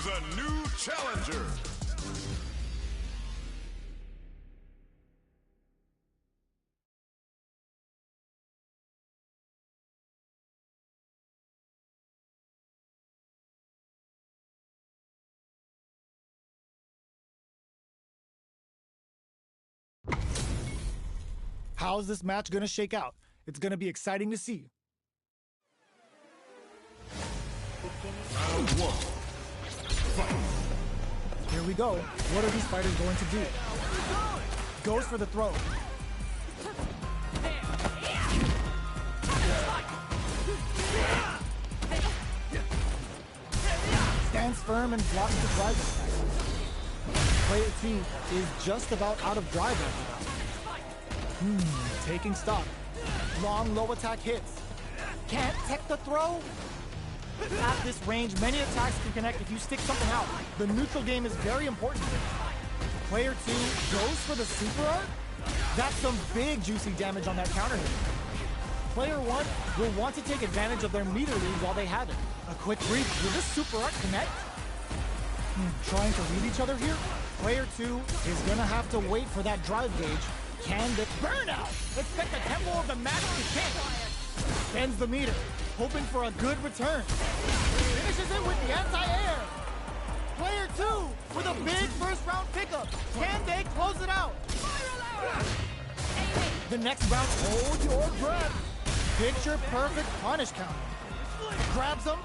comes a new challenger. How's this match gonna shake out? It's gonna be exciting to see. Round one. Fight. Here we go. What are these fighters going to do? Goes for the throw. Stands firm and blocks the drive attack. Player 2 is just about out of drive right now. Taking stock. Long low attack hits. Can't tech the throw? At this range, many attacks can connect if you stick something out. The neutral game is very important. Player 2 goes for the super art? That's some big juicy damage on that counter hit. Player 1 will want to take advantage of their meter lead while they have it. A quick brief, will this super art connect? Trying to read each other here? Player 2 is gonna have to wait for that drive gauge. Can the burnout? Expect the tempo of the match to change. Bends the meter, hoping for a good return. Finishes it with the anti-air. Player 2 with a big first round pickup. Can they close it out? The next round, hold your breath. Picture perfect punish counter. Grabs him.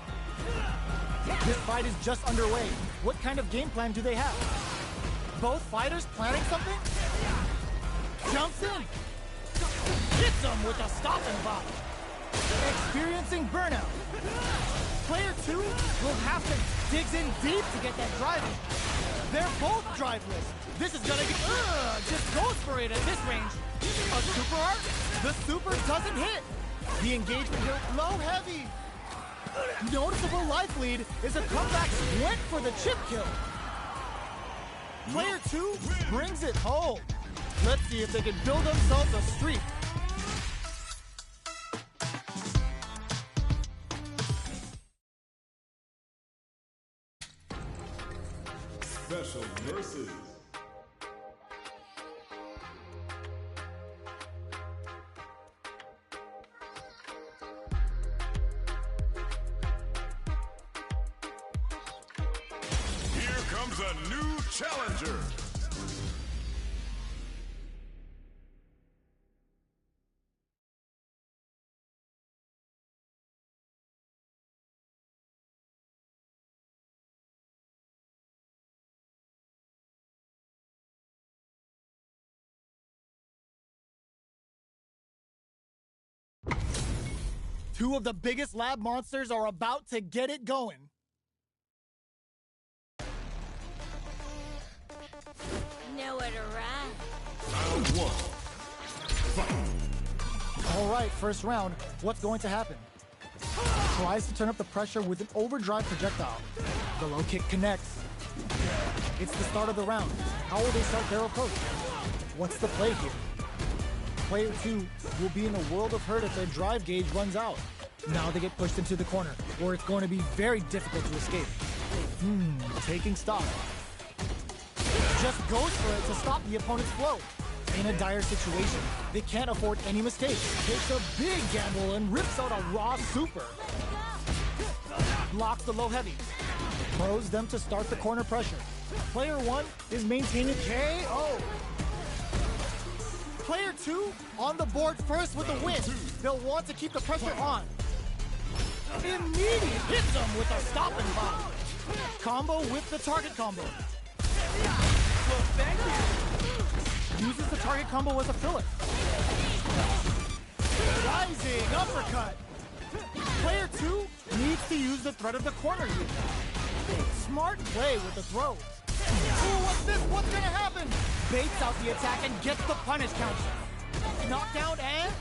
This fight is just underway. What kind of game plan do they have? Both fighters planning something? Jumps in. Hits him with a stop and block. Experiencing burnout. Player 2 will have to dig in deep to get that drive in. They're both driveless. This is gonna get... just goes for it at this range. A super art? The super doesn't hit. The engagement here, low heavy. Noticeable life lead is a comeback went for the chip kill. Player 2 brings it home. Let's see if they can build themselves a streak. Special versus. Here comes a new challenger. Two of the biggest lab monsters are about to get it going. Nowhere to run. Round one. Fight. All right, first round. What's going to happen? Tries to turn up the pressure with an overdrive projectile. The low kick connects. It's the start of the round. How will they start their approach? What's the play here? Player 2 will be in a world of hurt if their drive gauge runs out. Now they get pushed into the corner, where it's going to be very difficult to escape. Taking stock. Just goes for it to stop the opponent's flow. In a dire situation, they can't afford any mistakes. Takes a big gamble and rips out a raw super. Blocks the low heavy. Throws them to start the corner pressure. Player 1 is maintaining KO. Player 2 on the board first with a win. They'll want to keep the pressure on. Immediate hits them with a stop and block. Combo with the target combo. Well, thank you. Uses the target combo as a filler. Rising uppercut. Player 2 needs to use the threat of the corner here. Smart play with the throw. Ooh, what's this? What's gonna happen? Baits out the attack and gets the punish counter. Knockdown and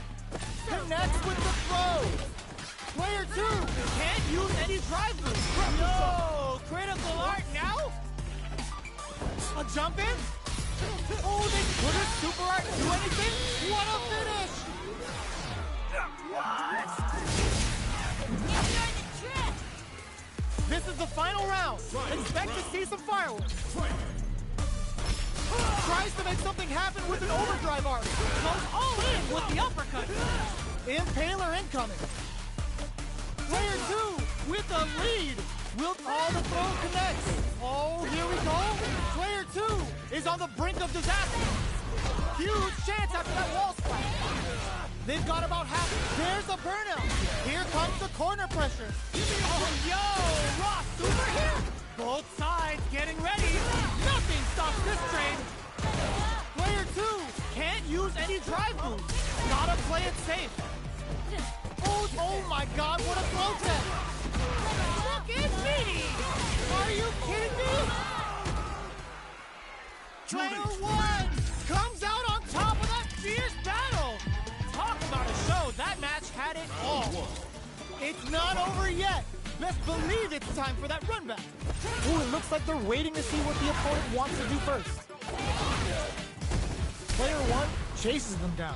connects with the throw. Player 2 can't use any drive move. No! Critical art now? A jump in? Oh, they couldn't super art do anything? What a finish! What? This This is the final round. Expect to see some fireworks. Tries to make something happen with an overdrive arc. Goes all in with the uppercut. Impaler incoming. Player 2 with the lead. Will the throw connects? Oh, here we go. Player 2 is on the brink of disaster. Huge chance after that wall splash. They've got about half. There's a burnout. Here comes the corner pressure. Oh, yo, Raw Super here. Both sides getting ready. Nothing stops this train. Player 2 can't use any drive moves. Gotta play it safe. Oh my God, what a throw test. Look at me. Are you kidding me? Player 1 comes out on top of that fierce battle. Talk about a show. That match had it all. It's not over yet. Best believe it's time for that run back. Ooh, it looks like they're waiting to see what the opponent wants to do first. Player 1 chases them down.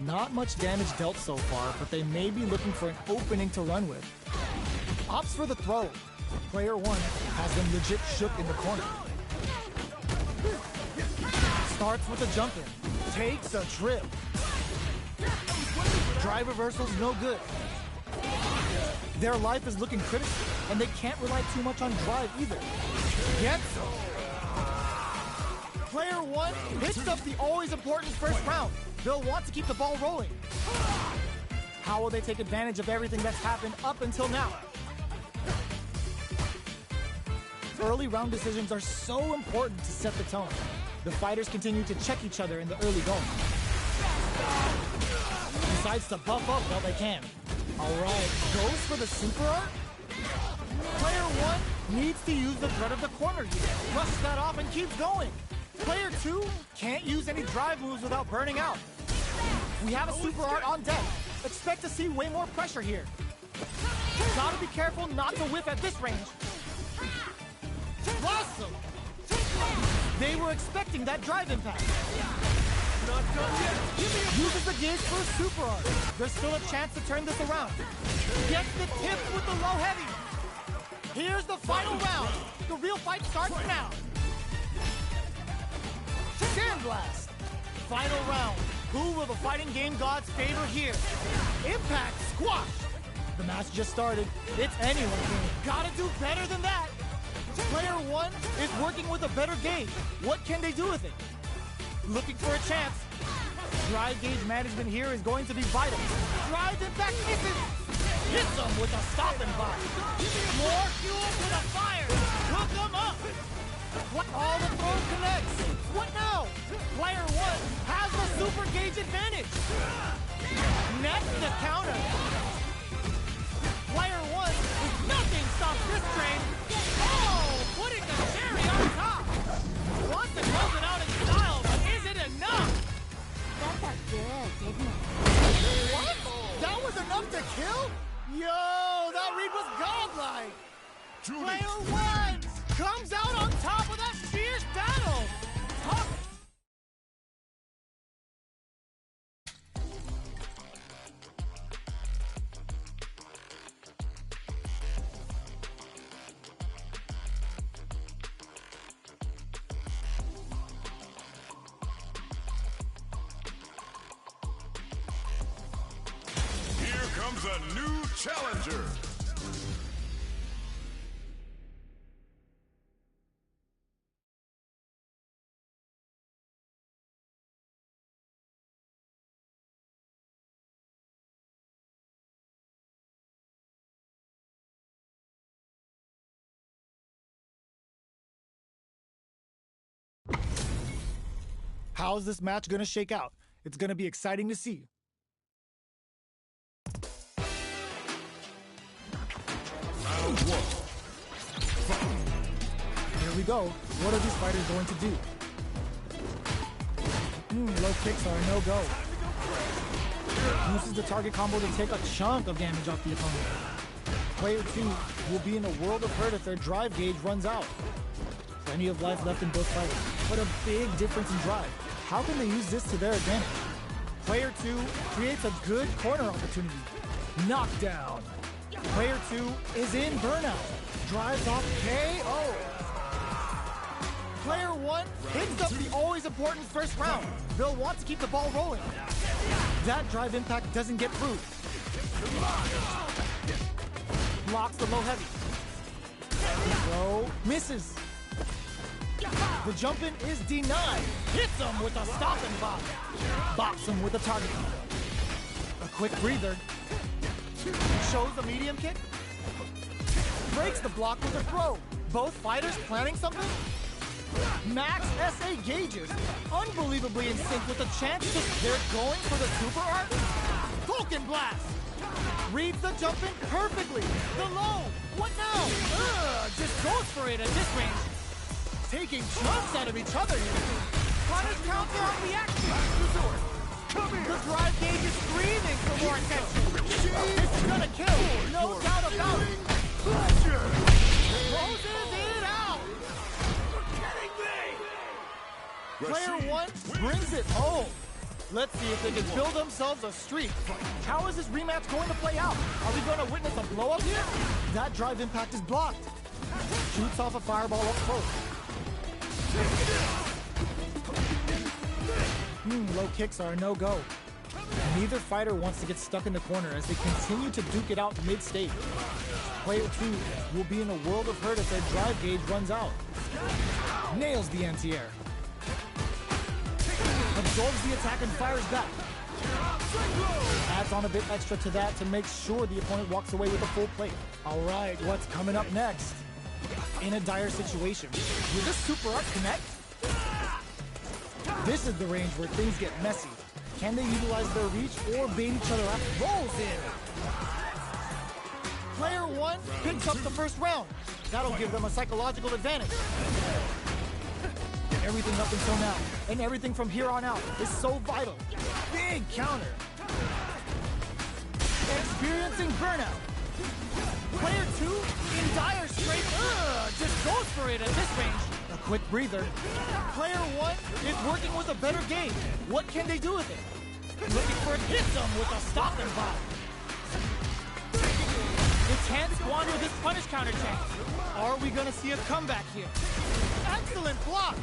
Not much damage dealt so far, but they may be looking for an opening to run with. Opts for the throw. Player 1 has them legit shook in the corner. Starts with a jump in. Takes a trip. Drive reversal's no good. Their life is looking critical, and they can't rely too much on drive either. Gets them. Player 1 picks up the always important first round. They'll want to keep the ball rolling. How will they take advantage of everything that's happened up until now? Early round decisions are so important to set the tone. The fighters continue to check each other in the early going. Decides to buff up while they can. Alright, goes for the super art? Player 1 needs to use the threat of the corner here. Brushes that off and keeps going. Player 2 can't use any drive moves without burning out. We have a super art on deck. Expect to see way more pressure here. Gotta be careful not to whiff at this range. Awesome! They were expecting that drive impact. Not done yet. Uses the gauge for a super art. There's still a chance to turn this around. Gets the tip with the low heavy. Here's the final round. The real fight starts now. Sandblast. Final round. Who will the fighting game gods favor here? Impact squash. The match just started. It's anyone's game. Gotta do better than that. Player 1 is working with a better gauge. What can they do with it? Looking for a chance. Drive gauge management here is going to be vital. Drive impact misses. Hits them with a stop and buy. More fuel to the fire. Hook them up. All the throw connects. What now? Player 1 has the super gauge advantage. Next the counter. Player 1, nothing stops this train. Oh, putting the cherry on top. Wants to close it out in style, but is it enough? That felt good, didn't it? What? That was enough to kill? Yo, that read was godlike. Player 1 comes out on top of that fierce battle. Top. Here comes a new challenger. How's this match gonna shake out? It's gonna be exciting to see. Round 1. Here we go. What are these fighters going to do? Low kicks are a no-go. Uses the target combo to take a chunk of damage off the opponent. Player 2 will be in a world of hurt if their drive gauge runs out. Plenty of life left in both fighters, but a big difference in drive. How can they use this to their advantage? Player 2 creates a good corner opportunity. Knockdown. Player 2 is in burnout. Drives off KO. Player 1 picks up the always important first round. They'll want to keep the ball rolling. That drive impact doesn't get through. Blocks the low heavy. Throw misses. The jump in is denied. Hits him with a stop and bop. Bops him with a target. A quick breather. Shows a medium kick. Breaks the block with a throw. Both fighters planning something? Max SA gauges. Unbelievably in sync with the chances. They're going for the super art. Vulcan blast. Reads the jump in perfectly. The low. What now? Just goes for it at this range. Taking chunks out of each other here. Punish counter on the action. The drive gauge is screaming for more attention. This is gonna kill. No doubt about it. Closes it out. Player 1 brings it home. Let's see if they can build themselves a streak. How is this rematch going to play out? Are we going to witness a blow-up here? That drive impact is blocked. Shoots off a fireball up close. Low kicks are a no-go. Neither fighter wants to get stuck in the corner as they continue to duke it out mid-stage. Player 2 will be in a world of hurt if their drive gauge runs out. Nails the anti-air. Absorbs the attack and fires back. Adds on a bit extra to that to make sure the opponent walks away with a full plate. All right, what's coming up next? In a dire situation, will this super art connect? This is the range where things get messy. Can they utilize their reach or bait each other up? Rolls in. Player 1 picks up the first round. That'll give them a psychological advantage. Everything up until now, and everything from here on out is so vital. Big counter. Experiencing burnout. Player 2 in dire straits. Just goes for it at this range. A quick breather. Player 1 is working with a better game. What can they do with it? Looking for a hit them with a stop and bop. They can't squander this punish counter chance. Are we gonna see a comeback here? Excellent block.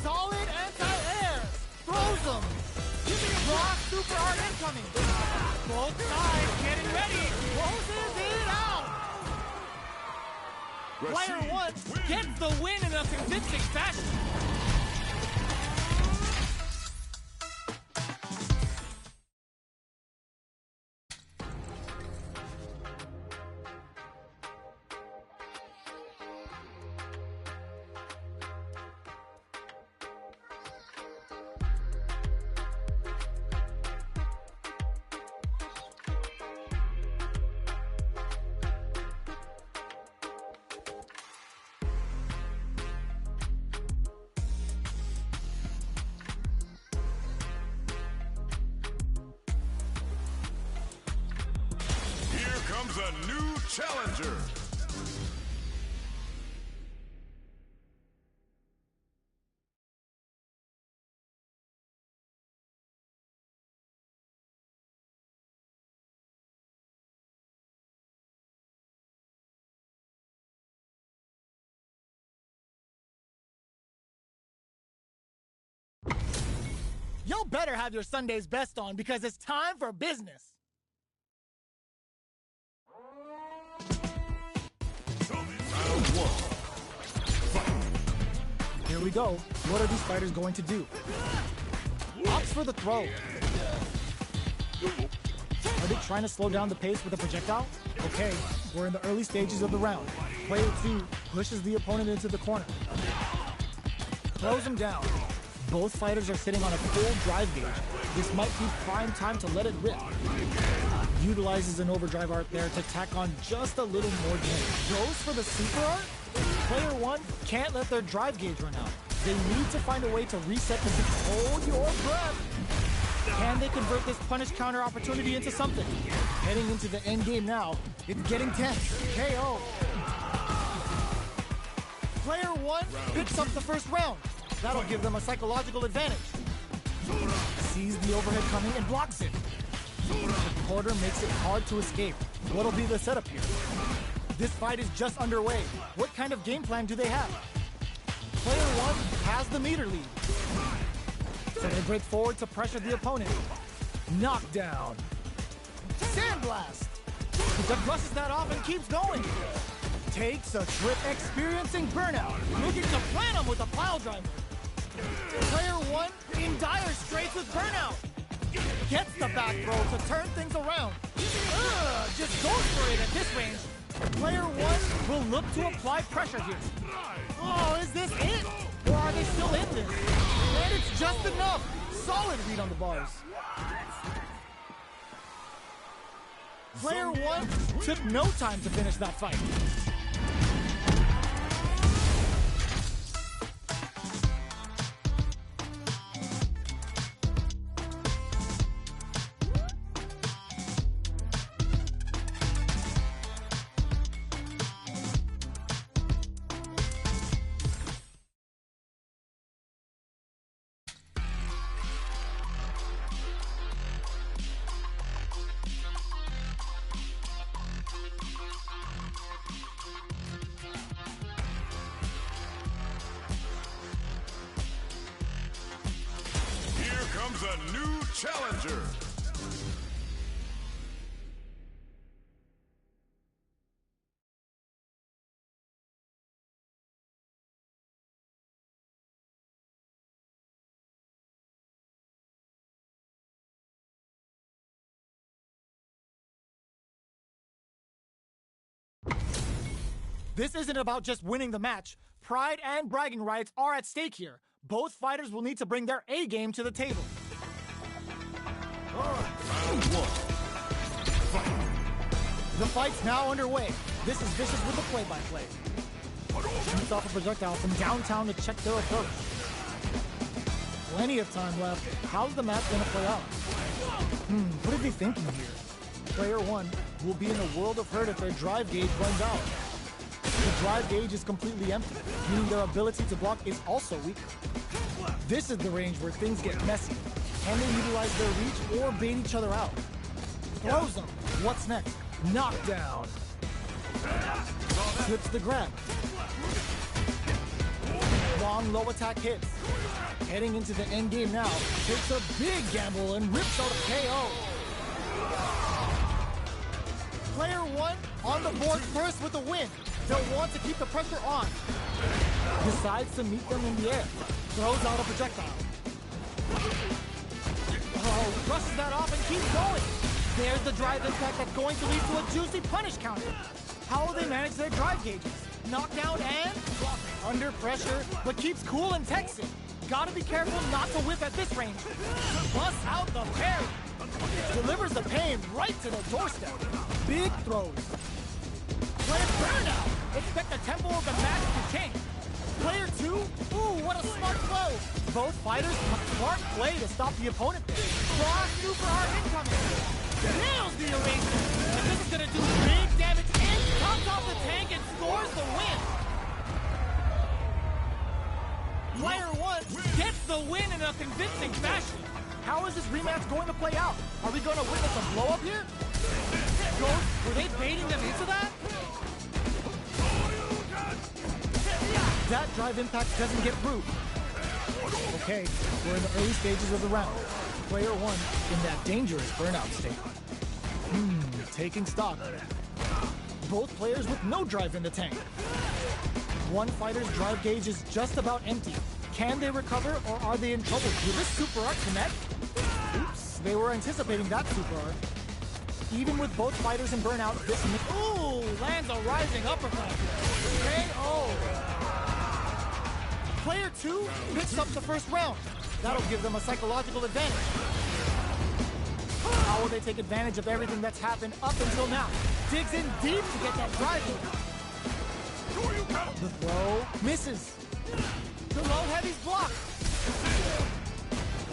Solid anti-air. Throws them. Block super art incoming. Both sides getting ready. Closes it out. Player 1 gets the win in a convincing fashion. comes a new challenger. Y'all better have your Sunday's best on because it's time for business. Here we go. What are these fighters going to do? Opts for the throw. Are they trying to slow down the pace with a projectile? Okay, we're in the early stages of the round. Player 2 pushes the opponent into the corner. Throws him down. Both fighters are sitting on a full drive gauge. This might be prime time to let it rip. Utilizes an overdrive art there to tack on just a little more damage. Goes for the super art? Player 1 can't let their drive gauge run out. They need to find a way to reset the hold your breath. Can they convert this punish counter opportunity into something? Heading into the end game now. It's getting tense. KO. Player 1 picks up the first round. That'll give them a psychological advantage. Sees the overhead coming and blocks it. The quarter makes it hard to escape. What'll be the setup here? This fight is just underway. What kind of game plan do they have? Player one has the meter lead. So they break forward to pressure the opponent. Knockdown. Sandblast. He brushes that off and keeps going. Takes a trip, experiencing burnout. Looking to plant him with a pile driver. Player one in dire straits with burnout. Gets the back throw to turn things around. Just goes for it at this range. Player one will look to apply pressure here. Oh, is this it? Or are they still in this? And it's just enough. Solid read on the bars. Player one took no time to finish that fight. Comes a new challenger. This isn't about just winning the match. Pride and bragging rights are at stake here. Both fighters will need to bring their A game to the table. Round one. The fight's now underway. This is Vicious with the play-by-play. Shoots off a projectile from downtown to check their approach. Plenty of time left. How's the match gonna play out? What are they thinking here? Player one will be in a world of hurt if their drive gauge runs out. The drive gauge is completely empty, meaning their ability to block is also weaker. This is the range where things get messy. Can they utilize their reach or bait each other out? Throws them. What's next? Knockdown. Slips the grab. Long low attack hits. Heading into the end game now. Takes a big gamble and rips out a KO. Player one on the board first with a win. They'll want to keep the pressure on. Decides to meet them in the air. Throws out a projectile. Oh, brushes that off and keeps going. There's the drive impact that's going to lead to a juicy punish counter. How will they manage their drive gauges? Knockdown and under pressure, but keeps cool and takes it. Gotta be careful not to whip at this range. Busts out the parry. Delivers the pain right to the doorstep. Big throws. Player burnout. Expect the tempo of the match to change. Player two, ooh, what a smart blow. Both fighters a smart play to stop the opponent there. Cross super hard incoming. Nails the arrangement. And this is gonna do big damage and comes off the tank and scores the win. Player one gets the win in a convincing fashion. How is this rematch going to play out? Are we going to witness a blow up here? Ghost, were they baiting them into that? That drive impact doesn't get through. Okay, we're in the early stages of the round. Player one in that dangerous burnout state. Taking stock. Both players with no drive in the tank. One fighter's drive gauge is just about empty. Can they recover or are they in trouble? Will this super art connect? Oops, they were anticipating that super art. Even with both fighters in burnout, this ooh, lands a rising uppercut. KO. Player two picks up the first round. That'll give them a psychological advantage. How will they take advantage of everything that's happened up until now? Digs in deep to get that drive in. The throw misses. The low heavy's blocked.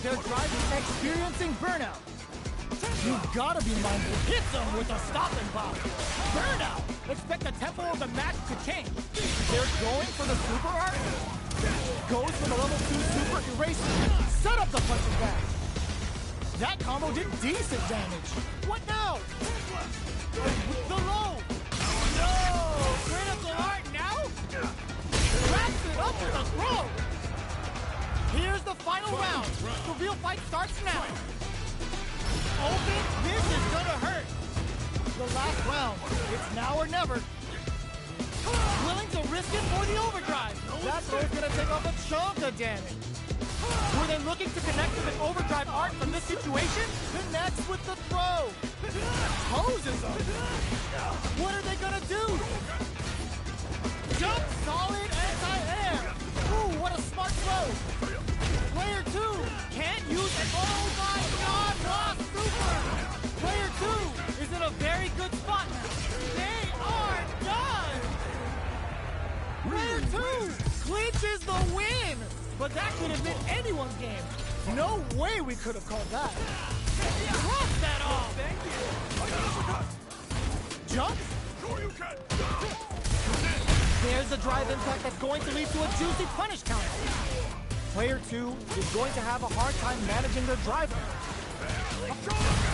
Their drive is experiencing burnout. You've gotta be mindful. Hits them with a stop and pop. Burnout. Expect the tempo of the match to change. They're going for the super art. Goes for the level 2 super eraser. Set up the punching bag. That combo did decent damage. What now? The low! No! Critical art now? Wraps it up with a throw! Here's the final round. The real fight starts now. Open, this is gonna hurt. The last round. It's now or never. Willing to risk it for the overdrive. That throw's gonna take off a chunk of damage. Were they looking to connect with an overdrive art from this situation? Connects with the throw. Poses them. What are they gonna do? Jump solid anti-air. Ooh, what a smart throw. Player 2 can't use an oh my god, Ross Super. Player 2 is in a very good spot now. They are done. Player 2 clinches the win. But that could have been anyone's game. No way we could have called that. Cross that off. Thank you. Jump. There's a drive impact that's going to lead to a juicy punish counter. Player 2 is going to have a hard time managing their driver.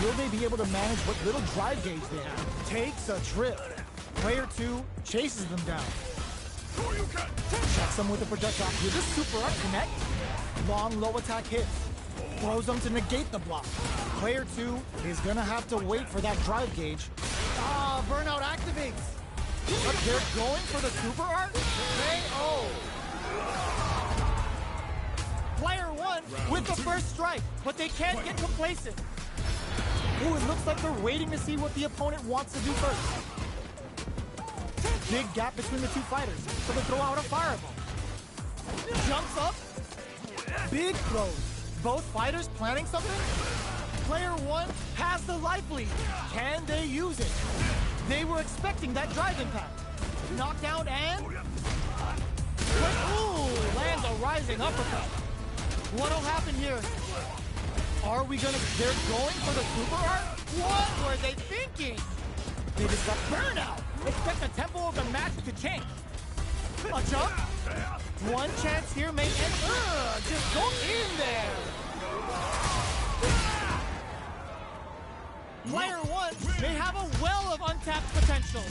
Will they be able to manage what little drive gauge they have? Takes a trip. Player 2 chases them down. Checks them with a projectile. Will this super art connect? Long low attack hits. Throws them to negate the block. Player 2 is gonna have to wait for that drive gauge. Ah, burnout activates. But they're going for the super art? KO. Player 1 with the first strike, but they can't get complacent. Ooh, it looks like they're waiting to see what the opponent wants to do first. Big gap between the two fighters, so they throw out a fireball. Jumps up. Big throws. Both fighters planning something? Player 1 has the life lead. Can they use it? They were expecting that drive impact. Knockdown and... Ooh, lands a rising uppercut. What'll happen here? Are we gonna... They're going for the super art? What were they thinking? They just got Burnout! Expect the tempo of the match to change. A jump? One chance here may end. Just go in there! Player 1 may have a well of untapped potential.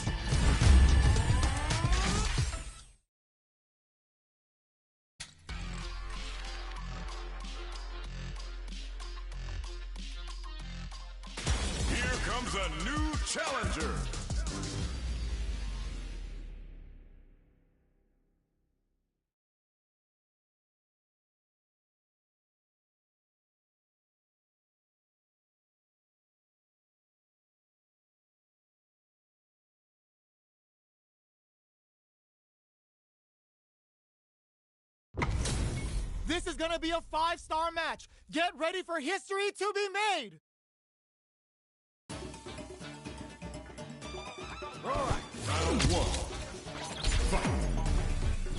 Here comes a new challenger. This is gonna be a 5-star match. Get ready for history to be made. Round 1. Fight.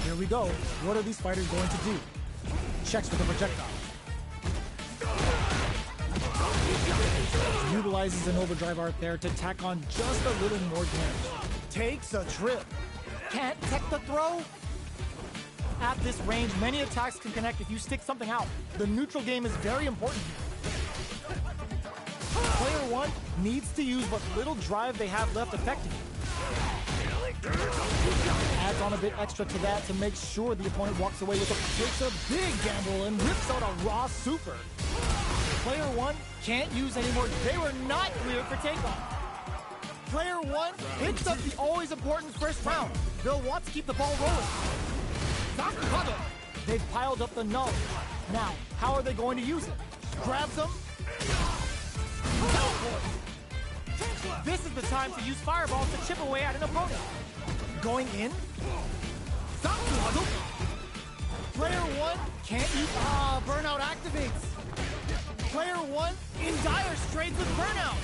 Here we go. What are these fighters going to do? Checks with the projectile. Utilizes an overdrive art there to tack on just a little more damage. Takes a trip. Can't tech the throw? At this range, many attacks can connect if you stick something out. The neutral game is very important here. Player 1 needs to use what little drive they have left effectively. Adds on a bit extra to that to make sure the opponent walks away with takes a big gamble and rips out a raw super. Player 1 can't use anymore. They were not cleared for takeoff. Player 1 picks up the always important first round. They'll want to keep the ball rolling. They've piled up the knowledge. Now, how are they going to use it? Grabs them. This is the time to use fireballs to chip away at an opponent. Going in. Player 1 can't use... burnout activates. Player 1 in dire straits with burnout.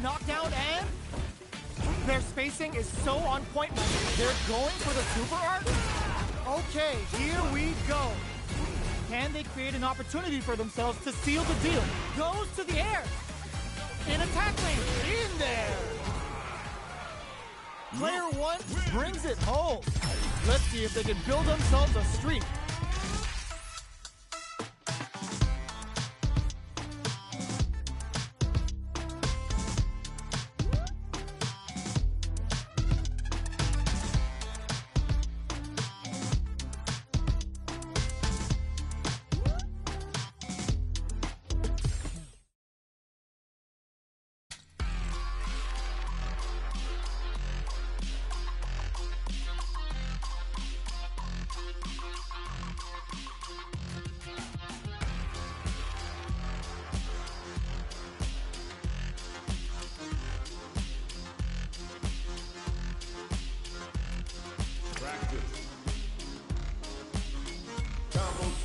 Knockdown and... Their spacing is so on point. They're going for the super art? Okay, here we go. Can they create an opportunity for themselves to seal the deal? Goes to the air. In attack lane. In there. Player 1 brings it home. Let's see if they can build themselves a streak.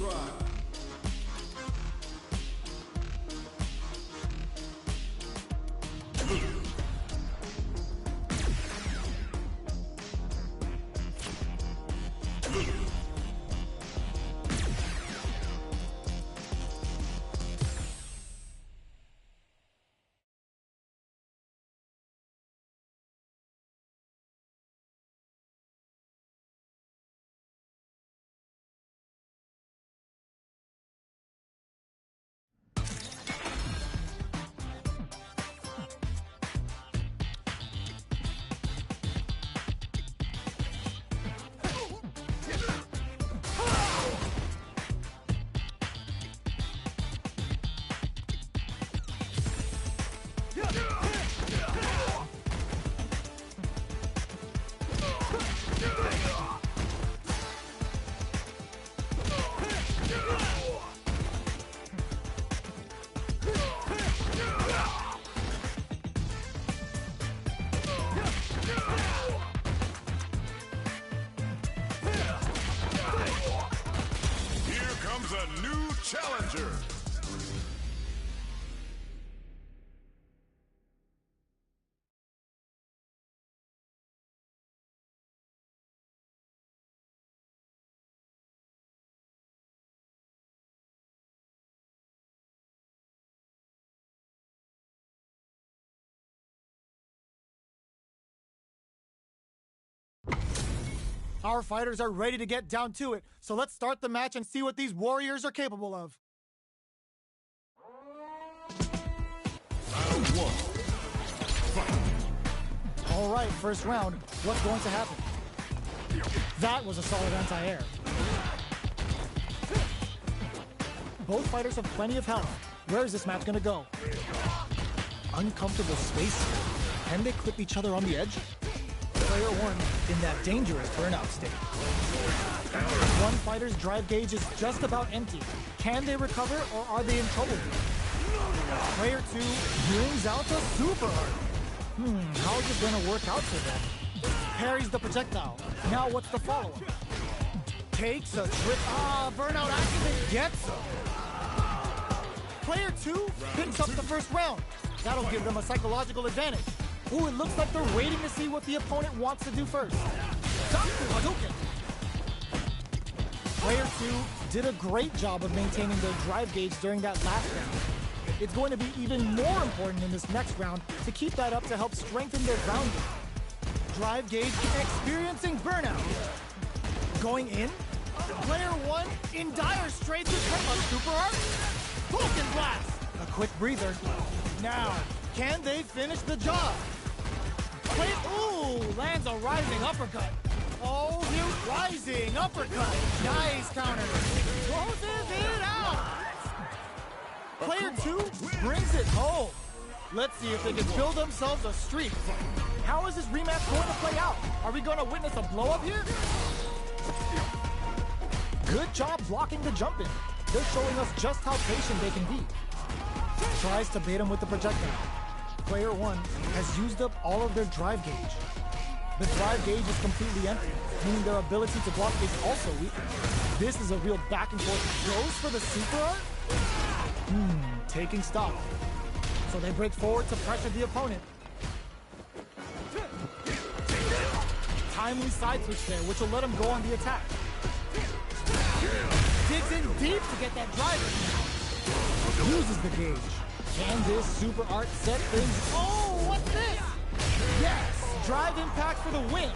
drive. A new challenger. Our fighters are ready to get down to it, so let's start the match and see what these warriors are capable of. Round one. Fight. All right, first round. What's going to happen? That was a solid anti-air. Both fighters have plenty of health. Where is this match going to go? Uncomfortable space. Can they clip each other on the edge? Player one in that dangerous burnout state. One fighter's drive gauge is just about empty. Can they recover or are they in trouble? Player two brings out the super art. How is it going to work out for them? Parries the projectile. Now what's the follow-up? Takes a trip. Burnout activate gets him. Player two picks up the first round. That'll give them a psychological advantage. Ooh, it looks like they're waiting to see what the opponent wants to do first. Player two did a great job of maintaining their drive gauge during that last round. It's going to be even more important in this next round to keep that up to help strengthen their ground game. Drive gauge experiencing burnout. Going in, player one in dire straits with a super art. Vulcan blast. A quick breather. Now, can they finish the job? Ooh, lands a rising uppercut. Oh, the rising uppercut. Nice counter. Closes it out. Player two brings it home. Let's see if they can build themselves a streak. How is this rematch going to play out? Are we going to witness a blow-up here? Good job blocking the jump in. They're showing us just how patient they can be. Tries to bait him with the projectile. Player one has used up all of their drive gauge. The drive gauge is completely empty, meaning their ability to block is also weak. This is a real back and forth. Goes for the super art? Taking stock. So they break forward to pressure the opponent. Timely side switch there, which will let him go on the attack. Digs in deep to get that driver. Uses the gauge. Can this super art set things? Oh, what's this? Yes, drive impact for the win.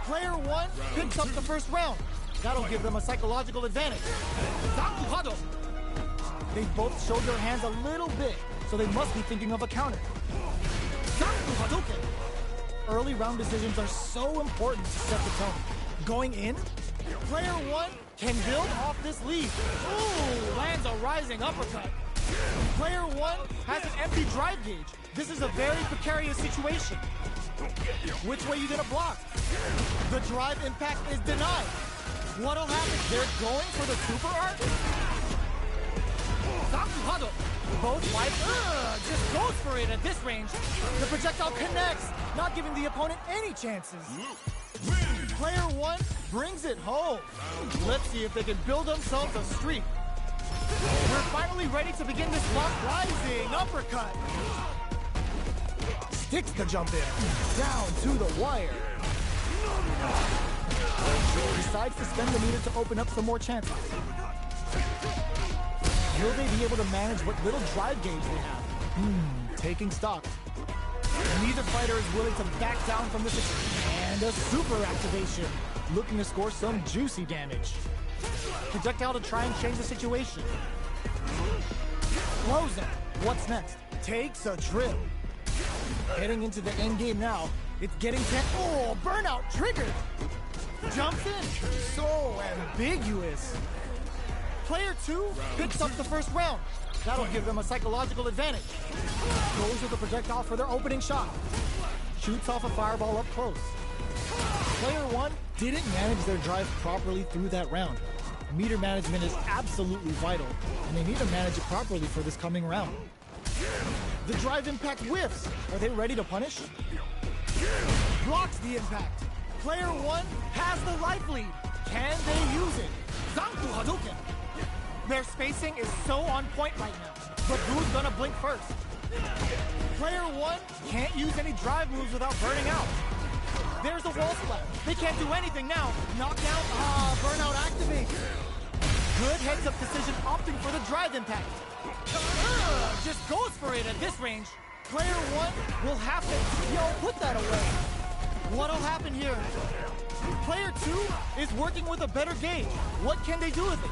Player one picks up the first round. That'll give them a psychological advantage. They both showed their hands a little bit, so they must be thinking of a counter. Early round decisions are so important to set the tone. Going in, player one can build off this lead. Ooh, lands a rising uppercut. Player one has an empty drive gauge. This is a very precarious situation. Which way are you gonna block? The drive impact is denied. What'll happen? They're going for the super art? Both fighters just goes for it at this range. The projectile connects, not giving the opponent any chances. Player one brings it home. Let's see if they can build themselves a streak. We're finally ready to begin this block. Rising uppercut. Sticks the jump in. Down to the wire. Decides to spend the meter to open up some more chances. Will they be able to manage what little drive gauge they have? Taking stock. Neither fighter is willing to back down from this. And a super activation. Looking to score some juicy damage. Projectile to try and change the situation. Frozen. What's next? Takes a trip. Heading into the end game now. It's getting tense. Oh, burnout triggered. Jumps in. So ambiguous. Player 2 picks up the first round. That'll give them a psychological advantage. Goes with the projectile for their opening shot. Shoots off a fireball up close. Player 1 didn't manage their drive properly through that round. Meter management is absolutely vital, and they need to manage it properly for this coming round. The drive impact whiffs. Are they ready to punish? Blocks the impact. Player 1 has the life lead. Can they use it? Zanku Hadouken. Their spacing is so on point right now, but who's gonna blink first? Player 1 can't use any drive moves without burning out. There's a wall splat. They can't do anything now. Knockdown. Burnout activates. Good heads-up decision opting for the drive impact. Just goes for it at this range. Player 1 will have to, put that away. What'll happen here? Player 2 is working with a better gauge. What can they do with it?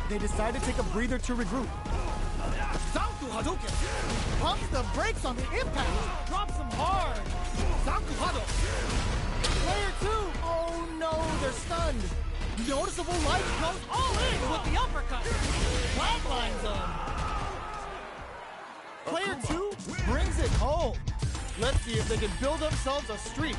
They decide to take a breather to regroup. Zanku Hadouken! Pumps the brakes on the impact! Drops them hard! Zanku Hadouken! Player 2! Oh no, they're stunned! Noticeable life goes all in with the uppercut! Flatlines them! Player 2 brings it home! Let's see if they can build themselves a streak.